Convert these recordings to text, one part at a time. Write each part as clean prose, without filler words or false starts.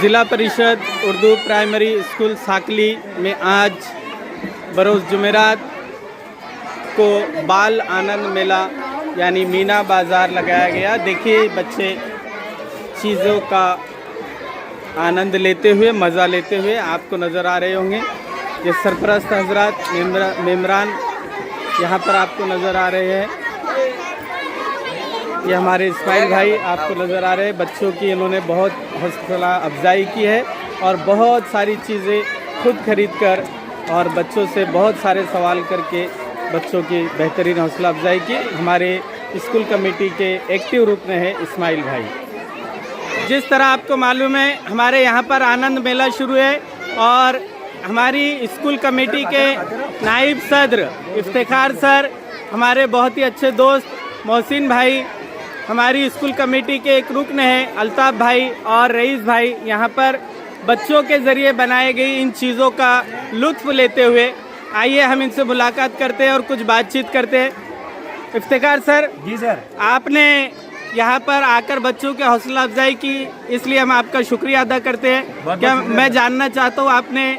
ज़िला परिषद Urdu primary school Sakli में आज बरोज़ जुमेरात को बाल आनंद मेला यानी मीना बाज़ार लगाया गया। देखिए बच्चे चीज़ों का आनंद लेते हुए, मज़ा लेते हुए आपको नज़र आ रहे होंगे। ये सरपरस्त हजरात मेम्बरान यहाँ पर आपको नज़र आ रहे हैं। ये हमारे इस्माइल भाई आपको नज़र आ रहे हैं। बच्चों की इन्होंने बहुत हौसला अफजाई की है और बहुत सारी चीज़ें खुद खरीद कर और बच्चों से बहुत सारे सवाल करके बच्चों की बेहतरीन हौसला अफजाई की। हमारे स्कूल कमेटी के एक्टिव रुकन हैं इस्माइल भाई। जिस तरह आपको मालूम है हमारे यहाँ पर आनंद मेला शुरू है और हमारी स्कूल कमेटी के नाइब सदर इफ्तिखार सर, हमारे बहुत ही अच्छे दोस्त मोहसिन भाई, हमारी स्कूल कमेटी के एक रुकन हैं अल्ताफ़ भाई और रईस भाई यहाँ पर बच्चों के ज़रिए बनाई गई इन चीज़ों का लुत्फ़ लेते हुए। आइए हम इनसे मुलाकात करते हैं और कुछ बातचीत करते हैं। इफ्तिखार सर, जी सर, आपने यहाँ पर आकर बच्चों की हौसला अफजाई की, इसलिए हम आपका शुक्रिया अदा करते हैं। क्या मैं जानना चाहता हूँ आपने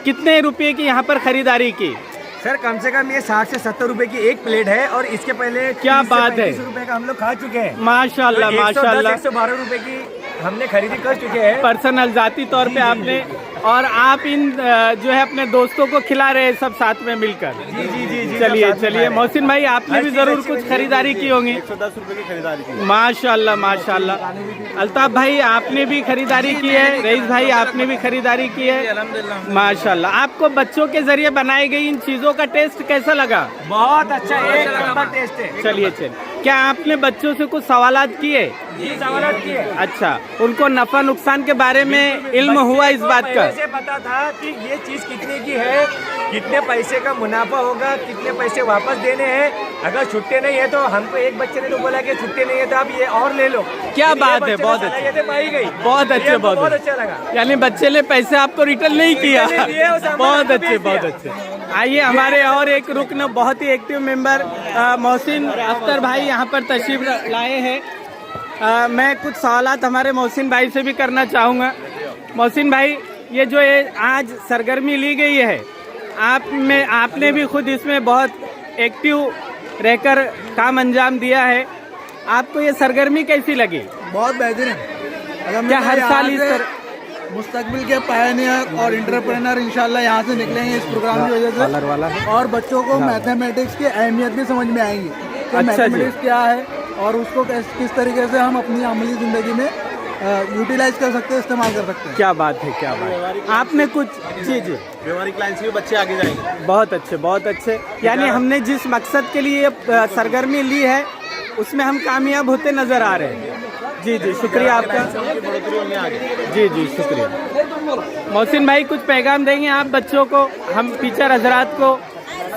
कितने रुपए की यहाँ पर ख़रीदारी की? सर कम से कम ये 60 से 70 रुपए की एक प्लेट है और इसके पहले क्या बात है, 30 रुपए का हम लोग खा चुके हैं। माशाल्लाह तो माशाल्लाह। 112 रुपए की हमने खरीदी कर चुके हैं पर्सनल जाती तौर पे आपने, और आप इन जो है अपने दोस्तों को खिला रहे हैं सब साथ में मिलकर। जी जी जी जी। चलिए चलिए मोहसिन भाई, आपने भी जरूर कुछ खरीदारी की होगी। 110 रुपए की खरीदारी की। माशाल्लाह माशाल्लाह। अल्ताफ़ भाई आपने भी खरीदारी की है, रईस भाई आपने भी खरीदारी की है, माशाल्लाह। आपको बच्चों के जरिए बनाई गई इन चीज़ों का टेस्ट कैसा लगा? बहुत अच्छा, एक नंबर टेस्ट है। चलिए क्या आपने बच्चों से कुछ सवालात किए? जी सवाल किए। अच्छा, उनको नफा नुकसान के बारे में इल्म हुआ इस बात का? से पता था कि ये चीज कितने की है, कितने पैसे का मुनाफा होगा, कितने पैसे वापस देने हैं। अगर छुट्टे नहीं है तो हमको एक बच्चे ने तो बोला कि छुट्टे नहीं है तो आप ये और ले लो। क्या बात है, बहुत अच्छे, ये पाई गई, बहुत अच्छे, बहुत अच्छा लगा। यानी बच्चे ने पैसे आपको रिटर्न नहीं किया, बहुत अच्छे बहुत अच्छे। आइए हमारे और एक रुकन बहुत ही एक्टिव मेंबर मोहसिन अख्तर भाई यहाँ पर तशरीफ लाए हैं। मैं कुछ सवालात हमारे मोहसिन भाई से भी करना चाहूँगा। मोहसिन भाई, ये जो ये आज सरगर्मी ली गई है, आपने भी खुद इसमें बहुत एक्टिव रहकर काम अंजाम दिया है, आपको ये सरगर्मी कैसी लगी? बहुत बेहतरीन। क्या हर साल इस तरह मुस्तकबिल के पायनियर और इंटरप्रेनर इंशाल्लाह यहाँ से निकलेंगे इस प्रोग्राम की वजह से, और बच्चों को मैथमेटिक्स की अहमियत भी समझ में आएंगी कि मैथमेटिक्स क्या है और उसको किस तरीके से हम अपनी अमली ज़िंदगी में यूटिलाइज कर सकते हैं, इस्तेमाल कर सकते हैं। क्या बात है, क्या बात है। आपने कुछ चीज़ व्यवहारिक लाइन से भी बच्चे आगे जाएंगे। बहुत अच्छे बहुत अच्छे। यानी हमने जिस मकसद के लिए सरगर्मी ली है उसमें हम कामयाब होते नज़र आ रहे हैं। जी जी शुक्रिया आपका। जी जी शुक्रिया। मोहसिन भाई, कुछ पैगाम देंगे आप बच्चों को, हम टीचर हजरात को,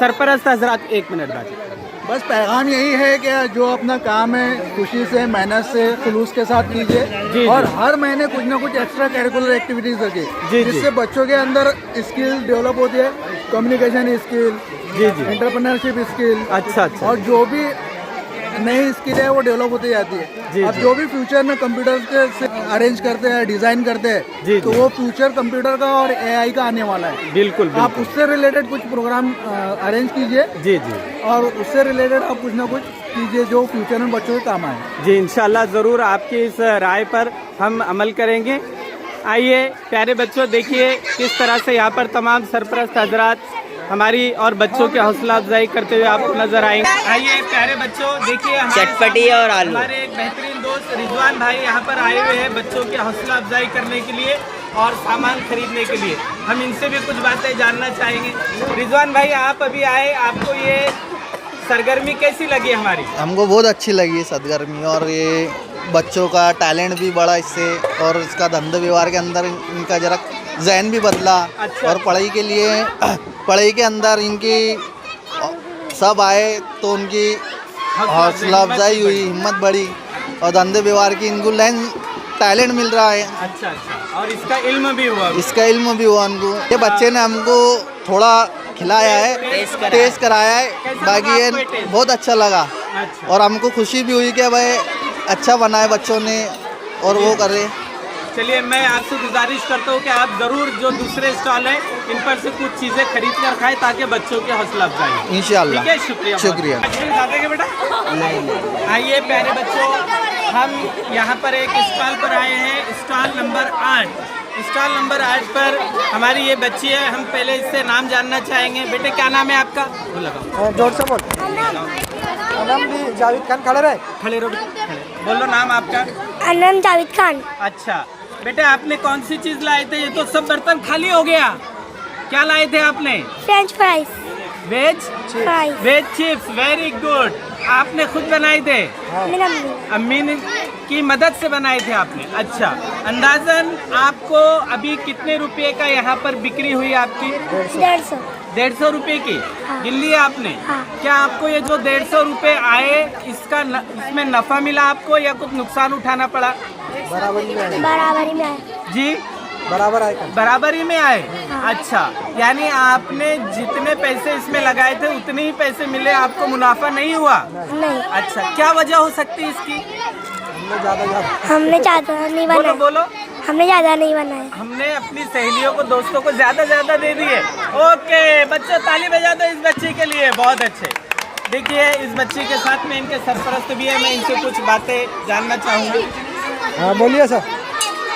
सरपरस्त हजरात? 1 मिनट बाद। बस पैगाम यही है कि जो अपना काम है खुशी से, मेहनत से, खुलूस के साथ कीजिए और हर महीने कुछ ना कुछ एक्स्ट्रा करिकुलर एक्टिविटीज रखिए जिससे बच्चों के अंदर स्किल डेवलप होती है, कम्युनिकेशन स्किल, एंटरप्रेन्योरशिप स्किल। अच्छा। और जो भी नई स्किल है वो डेवलप होती जाती है। अब जो भी फ्यूचर में कंप्यूटर के अरेंज करते हैं, डिजाइन करते हैं, तो वो फ्यूचर कंप्यूटर का और एआई का आने वाला है। बिल्कुल। आप उससे रिलेटेड कुछ प्रोग्राम अरेंज कीजिए। जी, और उससे रिलेटेड आप कुछ ना कुछ कीजिए जो फ्यूचर में बच्चों के काम आए। जी इंशाल्लाह ज़रूर आपकी इस राय पर हम अमल करेंगे। आइए प्यारे बच्चों, देखिए किस तरह से यहाँ पर तमाम सरपरस्त हजरात हमारी और बच्चों की हौसला अफजाई करते हुए आपको नजर आएंगे। आइए प्यारे बच्चों, देखिए चटपटी और आलू, हमारे एक बेहतरीन दोस्त रिजवान भाई यहाँ पर आए हुए हैं बच्चों की हौसला अफजाई करने के लिए और सामान खरीदने के लिए। हम इनसे भी कुछ बातें जानना चाहेंगे। रिजवान भाई, आप अभी आए, आपको ये सरगर्मी कैसी लगी हमारी? हमको बहुत अच्छी लगी सरगर्मी, और ये बच्चों का टैलेंट भी बढ़ा इससे, और इसका धंधे व्यवहार के अंदर इनका जरा जहन भी बदला। अच्छा। और पढ़ाई के अंदर इनकी सब आए तो उनकी हौसला अफजाई हुई, हिम्मत बढ़ी, और धंधे व्यवहार की इनको टैलेंट मिल रहा है। अच्छा। और इसका इल्म भी हुआ उनको। ये बच्चे ने हमको थोड़ा खिलाया है, टेस्ट कराया है, बाकी ये बहुत अच्छा लगा। और हमको खुशी भी हुई कि भाई अच्छा बनाए बच्चों ने और वो करे। चलिए मैं आपसे गुजारिश करता हूँ कि आप ज़रूर जो दूसरे स्टॉल है इन पर से कुछ चीज़ें खरीद कर खाएं ताकि बच्चों की हौसला अफजाई हो। इंशाल्लाह। ठीक है, शुक्रिया शुक्रिया। दादा के बेटा आइए प्यारे बच्चों, हम यहाँ पर एक स्टॉल पर आए हैं, स्टॉल नंबर 8। स्टॉल नंबर 8 पर हमारी ये बच्ची है, हम पहले इससे नाम जानना चाहेंगे। बेटे क्या नाम है आपका? वो लगाओ, जोर से बोल। नाम भी जावेद खान खड़े रहे। खड़े रहो बेटे, खड़े। बोलो नाम आपका? नाम जावेद खान। अच्छा बेटे, आपने कौन सी चीज़ लाए थे? ये तो सब बर्तन खाली हो गया। क्या लाए थे आपने? French fries. Veg fries. Veg chips, very good. आपने खुद बनाए थे? मेरा अम्मी ने की मदद से बनाए थे आपने? अच्छा, अंदाजन आपको अभी कितने रुपए का यहाँ पर बिक्री हुई आपकी? 150। 150 रुपए की गिन लिया आपने? हाँ। क्या आपको ये जो 150 रुपए आए इसमें नफा मिला आपको या कुछ नुकसान उठाना पड़ा? बराबरी में आए। जी बराबर बराबरी में आए। हाँ। अच्छा, यानी आपने जितने पैसे इसमें लगाए थे उतने ही पैसे मिले, आपको मुनाफा नहीं हुआ? नहीं, अच्छा, क्या वजह हो सकती है इसकी? हमने ज़्यादा नहीं बोलो बनाए। बोलो। हमने ज़्यादा नहीं बनाए। हमने अपनी सहेलियों को, दोस्तों को ज्यादा दे दिए। ओके बच्चों, ताली बजा दो इस बच्ची के लिए, बहुत अच्छे। देखिए इस बच्ची के साथ में इनके सरपरस्त भी है, मैं इनसे कुछ बातें जानना चाहूँगा। हाँ बोलिए सर।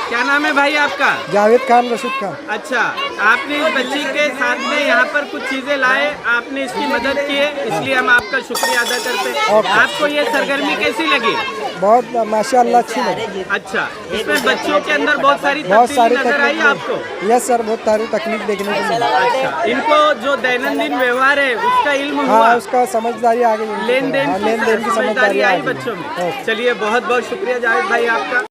क्या नाम है भाई आपका? जावेद खान, रशीद खान। अच्छा, आपने इस बच्ची के साथ में यहाँ पर कुछ चीजें लाए, आपने इसकी मदद की है, इसलिए हम आपका शुक्रिया अदा करते हैं। आपको ये सरगर्मी कैसी लगी? बहुत माशाल्लाह अच्छी लगी। अच्छा, इसमें बच्चों के अंदर बहुत सारी तब्दीली नजर आई आपको? यस सर, बहुत सारी तकलीफ देखने को मिली। अच्छा, इनको जो दैनंदिन व्यवहार है उसका इल्म हाँ, हुआ? उसका समझदारी आ गई। लेन देन की समझदारी समझदारी आई बच्चों में। चलिए बहुत बहुत शुक्रिया जावेद भाई आपका।